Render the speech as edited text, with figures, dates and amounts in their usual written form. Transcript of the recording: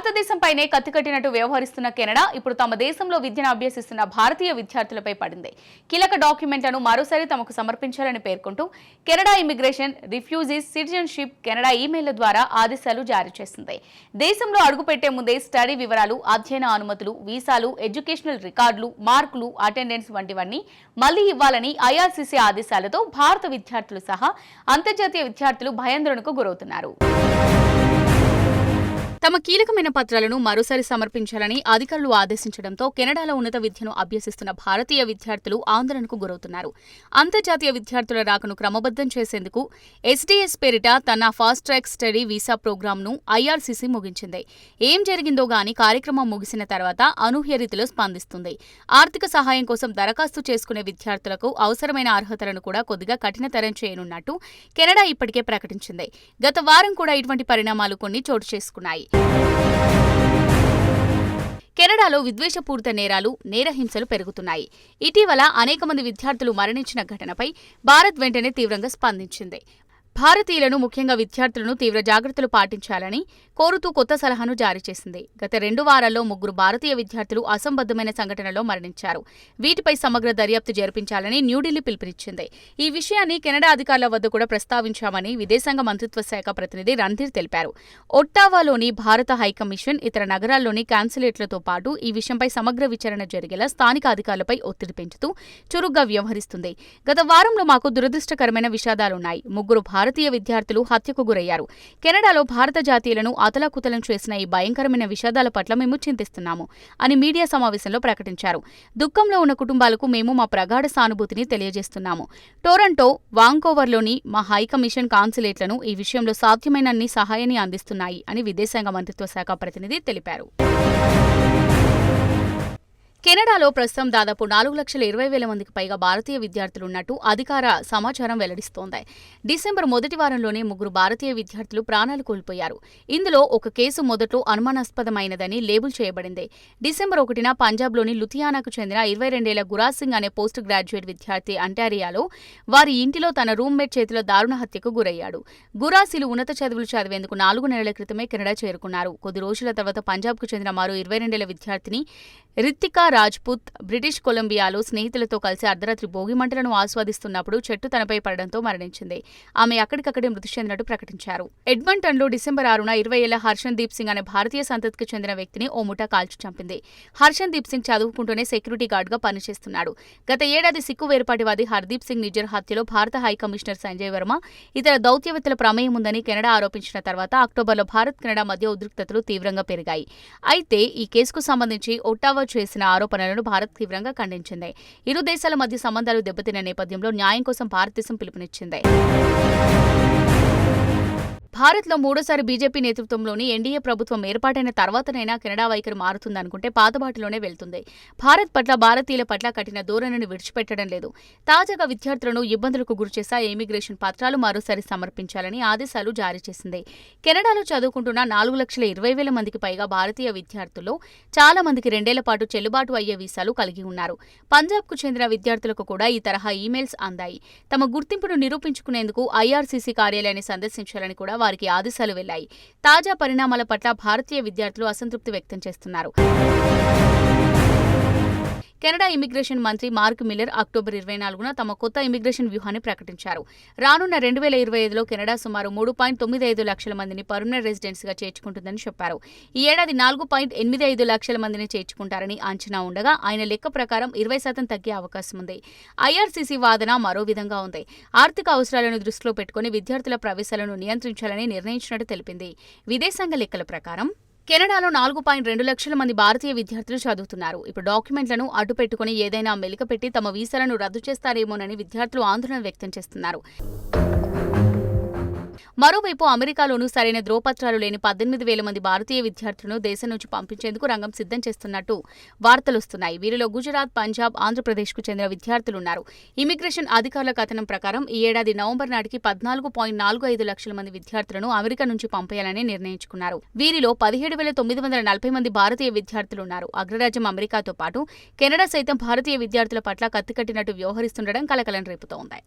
భారతదేశంపైనే కత్తికట్టినట్టు వ్యవహరిస్తున్న కెనడా ఇప్పుడు తమ దేశంలో విద్యను అభ్యసిస్తున్న భారతీయ విద్యార్థులపై పడింది. కీలక డాక్యుమెంట్లను మరోసారి తమకు సమర్పించాలని పేర్కొంటూ Canada immigration, refugees, citizenship Canada email ద్వారా ఆదేశాలు జారీ చేసింది. దేశంలో అడుగుపెట్టే ముందే స్టడీ వివరాలు, అధ్యయన అనుమతులు, వీసాలు, ఎడ్యుకేషనల్ రికార్డులు, మార్కులు, అటెండెన్స్ వంటివన్నీ మళ్లీ ఇవ్వాలని ఐఆర్సీసీ ఆదేశాలతో భారత విద్యార్థులు సహా అంతర్జాతీయ విద్యార్థులు భయాందోళనకు గురవుతున్నారు. తమ కీలకమైన పత్రాలను మరోసారి సమర్పించాలని అధికారులు ఆదేశించడంతో కెనడాలో ఉన్నత విద్యను అభ్యసిస్తున్న భారతీయ విద్యార్థులు ఆందోళనకు గురవుతున్నారు. అంతర్జాతీయ విద్యార్థుల రాకను క్రమబద్ధం చేసేందుకు ఎస్డీఎస్ పేరిట తన ఫాస్ట్ ట్రాక్ స్టడీ వీసా ప్రోగ్రాంను ఐఆర్సీసీ ముగించింది. ఏం జరిగిందో గానీ కార్యక్రమం ముగిసిన తర్వాత అనూహ్య రీతిలో స్పందిస్తుంది. ఆర్థిక సహాయం కోసం దరఖాస్తు చేసుకునే విద్యార్థులకు అవసరమైన అర్హతలను కూడా కొద్దిగా కఠినతరం చేయనున్నట్టు కెనడా ఇప్పటికే ప్రకటించింది. గత వారం కూడా ఇటువంటి పరిణామాలు కొన్ని చోటు చేసుకున్నాయి. కెనడాలో విద్వేషపూరిత నేరాలు, నేరహింసలు పెరుగుతున్నాయి. ఇటీవల అనేక మంది విద్యార్థులు మరణించిన ఘటనపై భారత్ వెంటనే తీవ్రంగా స్పందించింది. భారతీయులను, ముఖ్యంగా విద్యార్థులను తీవ్ర జాగ్రత్తలు పాటించాలని కోరుతూ కొత్త సలహాను జారీ చేసింది. గత 2 వారాల్లో 3 భారతీయ విద్యార్థులు అసంబద్ధమైన సంఘటనలో మరణించారు. వీటిపై సమగ్ర దర్యాప్తు జరిపించాలని న్యూఢిల్లీ పిలుపునిచ్చింది. ఈ విషయాన్ని కెనడా అధికారుల వద్ద కూడా ప్రస్తావించామని విదేశాంగ మంత్రిత్వ శాఖ ప్రతినిధి రణ్ధీర్ తెలిపారు. ఒట్టావాలోని భారత హైకమిషన్ ఇతర నగరాల్లోని కాన్సులేట్లతో పాటు ఈ విషయంపై సమగ్ర విచారణ జరిగేలా స్థానిక అధికారులపై ఒత్తిడి పెంచుతూ చురుగ్గా వ్యవహరిస్తుంది. గత వారంలో మాకు దురదృష్టకరమైన విషాదాలున్నాయి. 3 భారతీయ విద్యార్థులు హత్యకు గురయ్యారు. కెనడాలో భారత జాతీయులను అతలాకుతలం చేసిన ఈ భయంకరమైన విషాదాల పట్ల మేము చింతిస్తున్నాము అని మీడియా సమావేశంలో ప్రకటించారు. దుఃఖంలో ఉన్న కుటుంబాలకు మేము మా ప్రగాఢ సానుభూతిని తెలియజేస్తున్నాము. టొరంటో, వాంకోవర్లోని మా హైకమిషన్ కాన్సులేట్లను ఈ విషయంలో సాధ్యమైనన్ని సహాయాన్ని అందిస్తున్నాయి అని విదేశాంగ మంత్రిత్వ శాఖ ప్రతినిధి తెలిపారు. కెనడాలో ప్రస్తుతం దాదాపు 4,20,000 మందికి పైగా భారతీయ విద్యార్థులున్నట్టు అధికార సమాచారం వెల్లడిస్తోంది. డిసెంబర్ మొదటి వారంలోనే 3 భారతీయ విద్యార్థులు ప్రాణాలు కోల్పోయారు. ఇందులో ఒక కేసు మొదట్లో అనుమానాస్పదమైనదని లేబుల్ చేయబడింది. డిసెంబర్ 1న పంజాబ్లోని లుధియానాకు చెందిన 22 ఏళ్ల గురాజ్ సింగ్ అనే పోస్ట్ గ్రాడ్యుయేట్ విద్యార్థి అంటారియాలో వారి ఇంటిలో తన రూమ్మేట్ చేతిలో దారుణ హత్యకు గురయ్యాడు. గురాసిలు ఉన్నత చదువులు చదివేందుకు 4 నెలల క్రితమే కెనడా చేరుకున్నారు. కొద్ది రోజుల తర్వాత పంజాబ్కు చెందిన మరో 22 ఏళ్ల విద్యార్థిని రిత్తికా రాజ్పుత్ బ్రిటిష్ కొలంబియాలో స్నేహితులతో కలిసి అర్ధరాత్రి భోగిమంటలను ఆస్వాదిస్తున్నప్పుడు చెట్టు తనపై పడడంతో మరణించింది. ఆమె అక్కడికక్కడే మృతి చెందినట్టు ప్రకటించారు. ఎడ్మంటన్లో డిసెంబర్ 6న 20 ఏళ్ల హర్షన్ దీప్ సింగ్ అనే భారతీయ సంతతికి చెందిన వ్యక్తిని ఓ ముఠా కాల్చి చంపింది. హర్షన్ దీప్ సింగ్ చదువుకుంటూనే సెక్యూరిటీ గార్డ్గా పనిచేస్తున్నాడు. గత ఏడాది సిక్కు వేర్పాటివాది హర్దీప్ సింగ్ నిజ్జర్ హత్యలో భారత హైకమిషనర్ సంజయ్ వర్మ, ఇతర దౌత్యవేత్తల ప్రమేయం ఉందని కెనడా ఆరోపించిన తర్వాత అక్టోబర్లో భారత్ కెనడా మధ్య ఉద్రిక్తతలు తీవ్రంగా పెరిగాయి. అయితే ఈ కేసుకు సంబంధించి ఒట్టావా చేసిన ఆరోపణలను భారత్ తీవ్రంగా ఖండించింది. ఇరు దేశాల మధ్య సంబంధాలు దెబ్బతిన్న నేపథ్యంలో న్యాయం కోసం భారతదేశం పిలుపునిచ్చింది. భారత్లో మూడోసారి బీజేపీ నేతృత్వంలోని ఎన్డీఏ ప్రభుత్వం ఏర్పాటైన తర్వాతనైనా కెనడా వైఖరి మారుతుందనుకుంటే పాతబాటలోనే వెళ్తుంది. భారత్ పట్ల, భారతీయుల పట్ల కఠిన ధోరణిని విడిచిపెట్టడం లేదు. తాజాగా విద్యార్థులను ఇబ్బందులకు గురిచేసే ఇమిగ్రేషన్ పత్రాలు మరోసారి సమర్పించాలని ఆదేశాలు జారీ చేసింది. కెనడాలో చదువుకుంటున్న 4,20,000 మందికి పైగా భారతీయ విద్యార్థుల్లో చాలా మందికి 2 ఏళ్ల పాటు చెల్లుబాటు అయ్యే వీసాలు కలిగి ఉన్నారు. పంజాబ్కు చెందిన విద్యార్థులకు కూడా ఈ తరహా ఈమెయిల్స్ అందాయి. తమ గుర్తింపును నిరూపించుకునేందుకు ఐఆర్సీసీ కార్యాలయాన్ని సందర్శించాలని కూడా వారికి ఆదేశాలు వెళ్లాయి. తాజా పరిణామాల పట్ల భారతీయ విద్యార్థులు అసంతృప్తి వ్యక్తం చేస్తున్నారు. కెనడా ఇమిగ్రేషన్ మంత్రి మార్క్ మిల్లర్ అక్టోబర్ 24న తమ కొత్త ఇమిగ్రేషన్ వ్యూహాన్ని ప్రకటించారు. రానున్న 2025లో కెనడా సుమారు 3.95 లక్షల మందిని పర్మనెంట్ రెసిడెంట్స్గా చేర్చుకుంటుందని చెప్పారు. ఈ ఏడాది 4.85 లక్షల మందిని చేర్చుకుంటారని అంచనా ఉండగా ఆయన లెక్క ప్రకారం 20% తగ్గే అవకాశం ఉంది. ఐఆర్సీసీ వాదన మరో విధంగా ఉంది. ఆర్థిక అవసరాలను దృష్టిలో పెట్టుకుని విద్యార్థుల ప్రవేశాలను నియంత్రించాలని నిర్ణయించినట్టు తెలిపింది. విదేశాంగ లెక్కల ప్రకారం కెనడాలో 4.2 లక్షల మంది భారతీయ విద్యార్థులు చదువుతున్నారు. ఇప్పుడు డాక్యుమెంట్లను అడ్డుపెట్టుకుని ఏదైనా మెలికపెట్టి తమ వీసాలను రద్దు చేస్తారేమోనని విద్యార్థులు ఆందోళన వ్యక్తం చేస్తున్నారు. మరోవైపు అమెరికాలోనూ సరైన ధ్రువపత్రాలు లేని 18,000 మంది భారతీయ విద్యార్థులను దేశం నుంచి పంపించేందుకు రంగం సిద్ధం చేస్తున్నట్టు వార్తలొస్తున్నాయి. వీరిలో గుజరాత్, పంజాబ్, ఆంధ్రప్రదేశ్కు చెందిన విద్యార్థులున్నారు. ఇమిగ్రేషన్ అధికారుల కథనం ప్రకారం ఈ ఏడాది నవంబర్ నాటికి 14.45 లక్షల మంది విద్యార్థులను అమెరికా నుంచి పంపేయాలని నిర్ణయించుకున్నారు. వీరిలో 17,940 మంది భారతీయ విద్యార్థులున్నారు. అగ్రరాజ్యం అమెరికాతో పాటు కెనడా సైతం భారతీయ విద్యార్థుల పట్ల కత్తికట్టినట్టు వ్యవహరిస్తుండడం కలకలం రేపుతోంది.